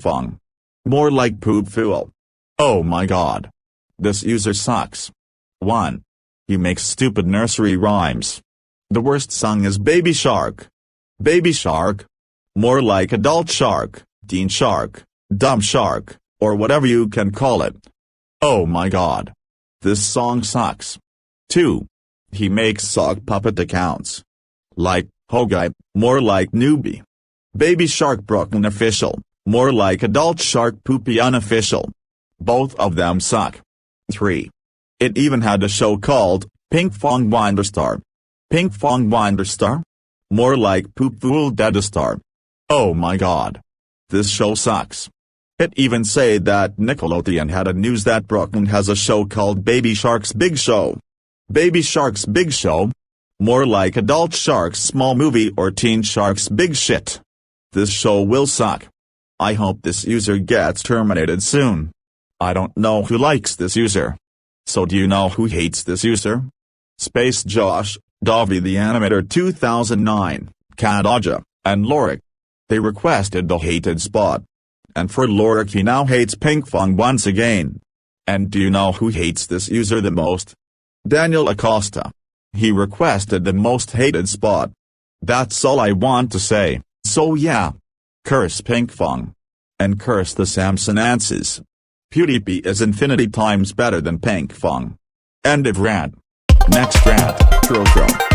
Pinkfong. More like poop fuel. Oh my god. This user sucks. 1. He makes stupid nursery rhymes. The worst song is Baby Shark. Baby Shark? More like adult shark, teen shark, dumb shark, or whatever you can call it. Oh my god. This song sucks. 2. He makes sock puppet accounts. Like, Hogai, more like newbie. Baby Shark Broken official, more like adult shark poopy unofficial. Both of them suck. 3. It even had a show called Pinkfong Winderstar. Pinkfong Winderstar? More like Poop Fool Deadastar. Oh my god. This show sucks. It even said that Nickelodeon had a news that Brooklyn has a show called Baby Shark's Big Show. Baby Shark's Big Show? More like Adult Shark's Small Movie or Teen Shark's Big Shit. This show will suck. I hope this user gets terminated soon. I don't know who likes this user. So do you know who hates this user? Space Josh, Davi the Animator 2009, Kadaja, and Lorik. They requested the hated spot. And for Lorik he now hates Pinkfong once again. And do you know who hates this user the most? Daniel Acosta. He requested the most hated spot. That's all I want to say, so yeah. Curse Pinkfong. And curse the Samson Anses. PewDiePie is infinity times better than Pinkfong. End of rant. Next rant, Tro.